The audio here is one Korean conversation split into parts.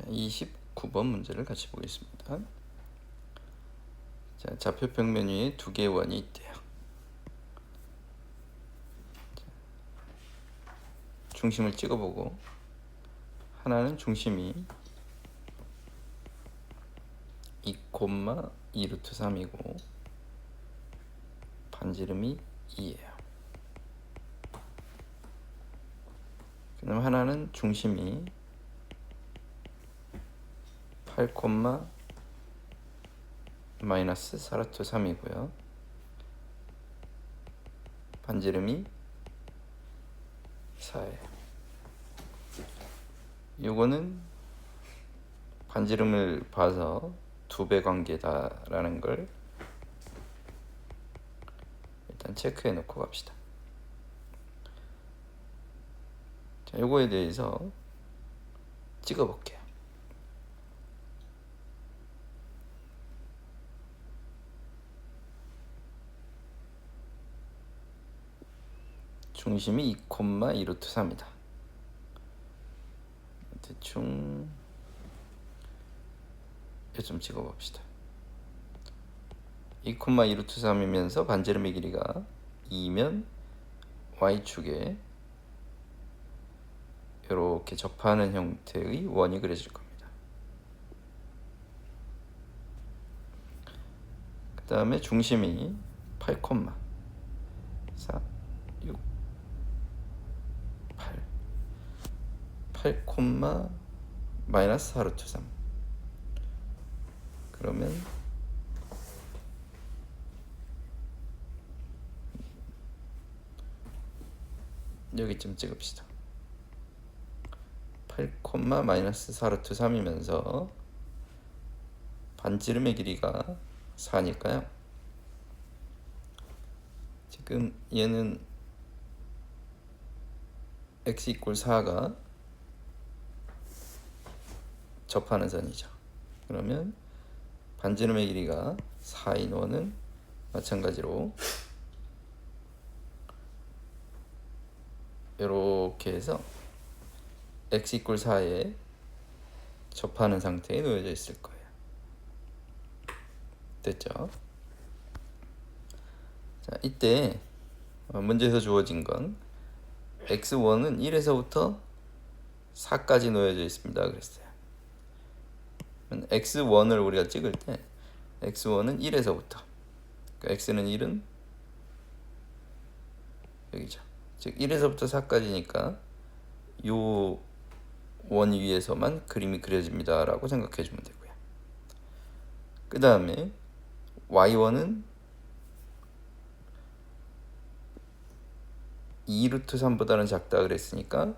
자, 29번 문제를 같이 보겠습니다. 자, 좌표평면 위에 두 개의 원이 있대요. 자, 중심을 찍어보고 하나는 중심이 2,2루트3이고 반지름이 2예요. 그럼 하나는 중심이 8, 마이너스 4루트3이고요. 반지름이 4예요. 요거는 반지름을 봐서 2배 관계다라는 걸 일단 체크해 놓고 갑시다. 자, 요거에 대해서 찍어 볼게요. 중심이 2,2루트3이다. 대충 좀 찍어 봅시다. 2,2루트3이면서 반지름의 길이가 2면 y축에 이렇게 접하는 형태의 원이 그려질 겁니다. 그 다음에 중심이 8, 4, 6, 8, 마이너스 4루트3. 그러면 여기쯤 찍읍시다. 8, 마이너스 4루트3이면서 반지름의 길이가 4니까요. 지금 얘는 x 이퀄 4가 접하는 선이죠. 그러면 반지름의 길이가 4인 원은 마찬가지로 이렇게 해서 x 이퀄 4에 접하는 상태에 놓여져 있을 거예요. 됐죠? 자, 이때 문제에서 주어진 건 x1은 1에서부터 4까지 놓여져 있습니다. 그랬어요. x1을 우리가 찍을 때 x1은 1에서부터, 그러니까 x는 1은 여기죠. 즉 1에서부터 4까지니까 요 원 위에서만 그림이 그려집니다 라고 생각해 주면 되고요. 그 다음에 y1은 2루트3보다는 작다 그랬으니까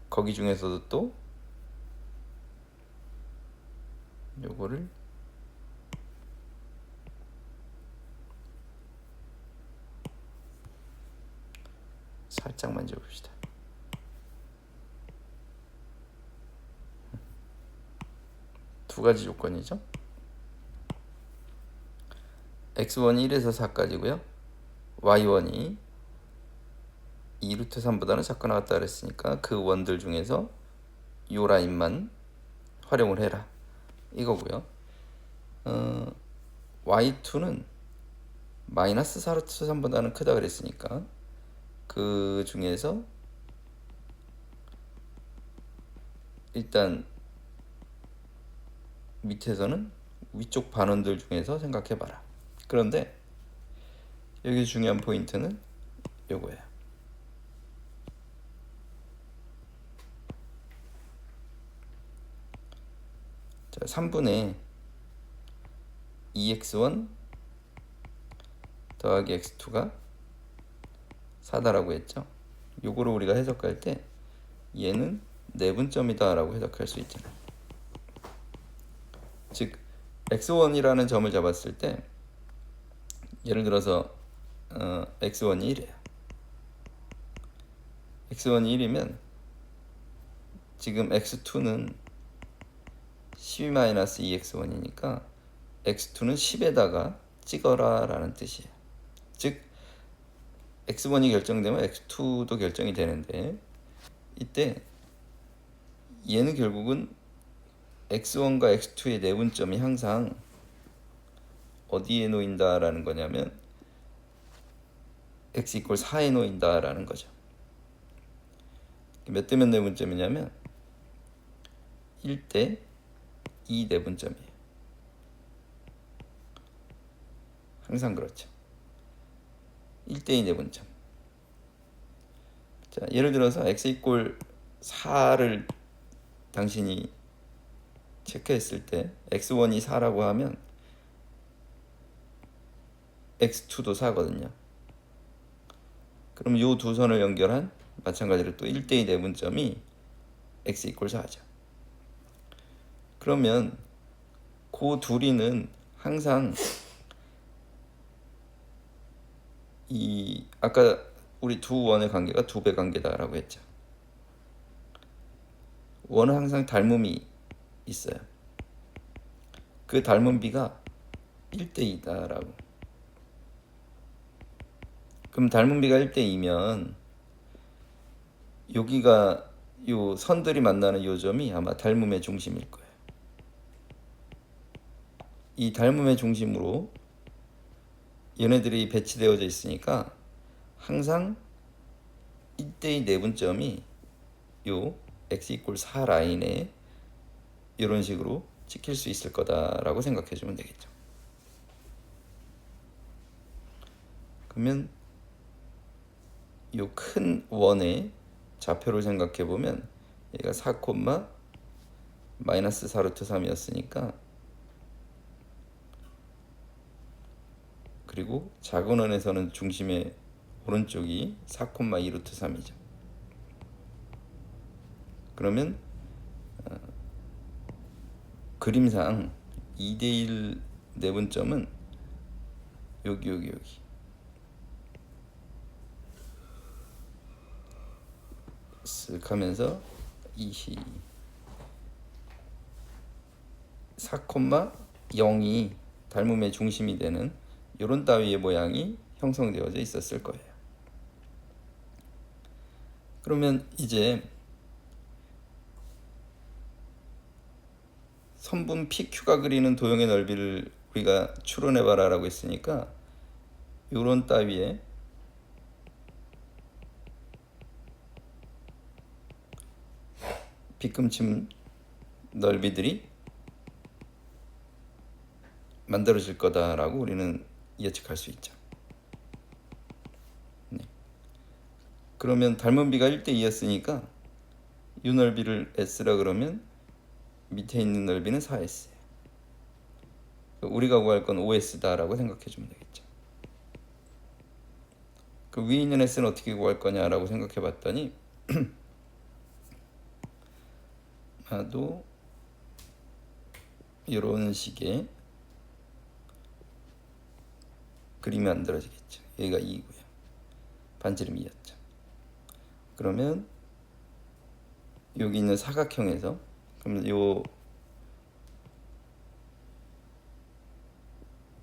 거기 중에서도 또 요거를 살짝 만져봅시다. 두 가지 조건이죠. x1이 1에서 4까지고요. y1이 2루트3보다는 작거나 같다 그랬으니까 그 원들 중에서 요 라인만 활용을 해라 이거고요. y2는 마이너스 4루트3보다는 크다 그랬으니까 그 중에서 일단 밑에서는 위쪽 반원들 중에서 생각해봐라. 그런데 여기 중요한 포인트는 요거예요. 자, 3분의 2x1 더하기 x2가 4다라고 했죠. 요거를 우리가 해석할 때 얘는 내분점이다 라고 해석할 수 있잖아요. 즉 x1이라는 점을 잡았을 때 예를 들어서 x1이 1이에요. x1이 1이면 지금 x2는 12-2x1이니까 x2는 10에다가 찍어라 라는 뜻이에요. 즉 x1이 결정되면 x2도 결정이 되는데 이때 얘는 결국은 x1과 x2의 내분점이 항상 어디에 놓인다라는 거냐면 x 이퀄 4에 놓인다라는 거죠. 몇 대 몇 내분점이냐면 1대 2 내분점이에요. 항상 그렇죠. 1대 2 내분점. 자, 예를 들어서 x 이퀄 4를 당신이 체크했을 때 x1이 4라고 하면 x2도 4거든요. 그럼 요 두 선을 연결한 마찬가지로 또 1대2 내분점이 x 이퀄 4죠. 그러면 그 둘이는 항상 이 아까 우리 두 원의 관계가 두 배 관계다라고 했죠. 원은 항상 닮음이 있어요. 그 닮은 비가 1대2다라고. 그럼 닮은 비가 1대2면 여기가 요 선들이 만나는 요 점이 아마 닮음의 중심일 거예요. 이 닮음의 중심으로 얘네들이 배치되어져 있으니까 항상 1대2 내분점이 요 x 이퀄 4 라인에 이런 식으로 찍힐 수 있을 거다라고 생각해 주면 되겠죠. 그러면 요 큰 원의 좌표를 생각해 보면 얘가 4, 마이너스 4루트 3이었으니까, 그리고 작은 원에서는 중심의 오른쪽이 4, 2루트 3이죠. 그러면 그림상 2대1 내분점은 여기 쓱 하면서 4,0이 닮음의 중심이 되는 이런 따위의 모양이 형성되어져 있었을 거예요. 그러면 이제 선분 PQ가 그리는 도형의 넓이를 우리가 추론해봐라 라고 했으니까 이런 따위의 빗금침 넓이들이 만들어질 거다라고 우리는 예측할 수 있죠. 네. 그러면 닮은 비가 1대2였으니까 이 넓이를 S라 그러면 밑에 있는 넓이는 4S예요. 우리가 구할 건 5S다라고 생각해 주면 되겠죠. 그 위에 있는 S는 어떻게 구할 거냐라고 생각해 봤더니 아마도 이런 식의 그림이 만들어지겠죠. 여기가 2고요. 반지름 2였죠. 그러면 여기 있는 사각형에서, 그러면 요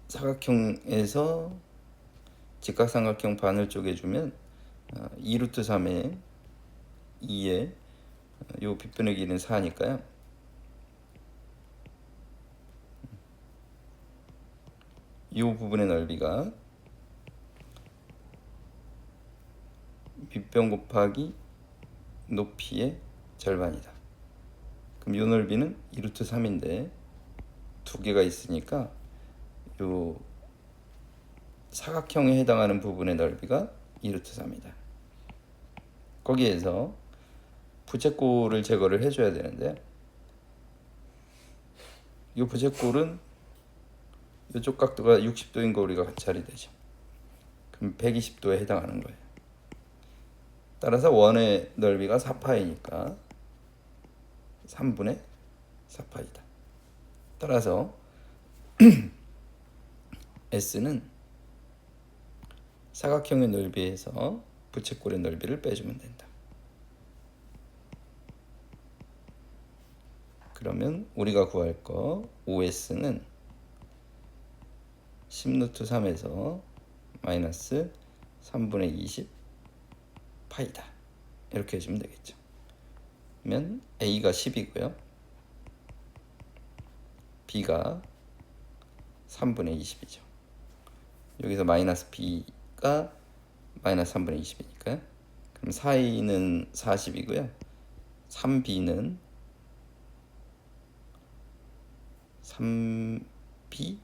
사각형에서 직각삼각형 반을 쪼개주면 2루트 3에 2에 요 빗변의 길이는 4니까요. 이 부분의 넓이가 밑변 곱하기 높이의 절반이다. 그럼 이 넓이는 2루트 3인데 두 개가 있으니까 요 사각형에 해당하는 부분의 넓이가 2루트 3이다. 거기에서 부채꼴을 제거를 해줘야 되는데, 이 부채꼴은 이쪽 각도가 60도인 거 우리가 관찰이 되죠. 그럼 120도에 해당하는 거예요. 따라서 원의 넓이가 4파이니까 3분의 4파이다. 따라서 S는 사각형의 넓이에서 부채꼴의 넓이를 빼주면 된다. 그러면 우리가 구할 거 OS는 10루트 3에서 마이너스 3분의 20 파이다. 이렇게 해주면 되겠죠. 그러면 A가 10이고요. B가 3분의 20이죠. 여기서 마이너스 B가 마이너스 3분의 20이니까요. 그럼 4A는 40이고요. 3B는 3B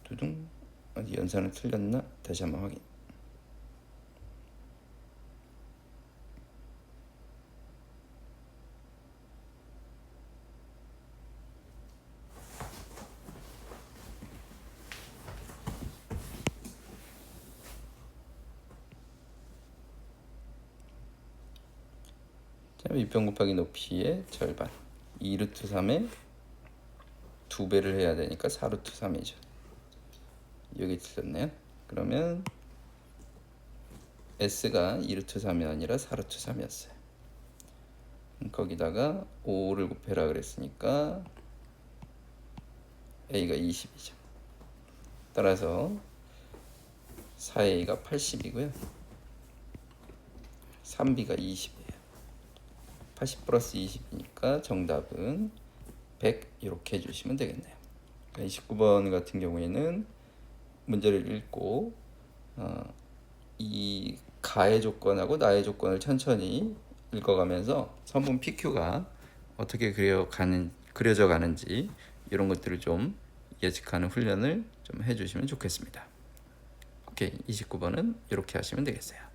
두둥 어디 연산을 틀렸나? 다시 한번 확인. 자, 밑변 곱하기 높이의 절반 2루트 3에 2배를 해야 되니까 4루트 3이죠. 여기 틀렸네요. 그러면 S가 2루트 3이 아니라 4루트 3이었어요. 거기다가 5를 곱해라 그랬으니까 A가 20이죠. 따라서 4A가 80이고요. 3B가 20이에요. 80 플러스 20이니까 정답은 100 이렇게 해주시면 되겠네요. 29번 같은 경우에는 문제를 읽고 이 가의 조건하고 나의 조건을 천천히 읽어가면서 선분 PQ가 어떻게 그려져 가는지 이런 것들을 좀 예측하는 훈련을 좀 해주시면 좋겠습니다. 오케이, 29번은 이렇게 하시면 되겠어요.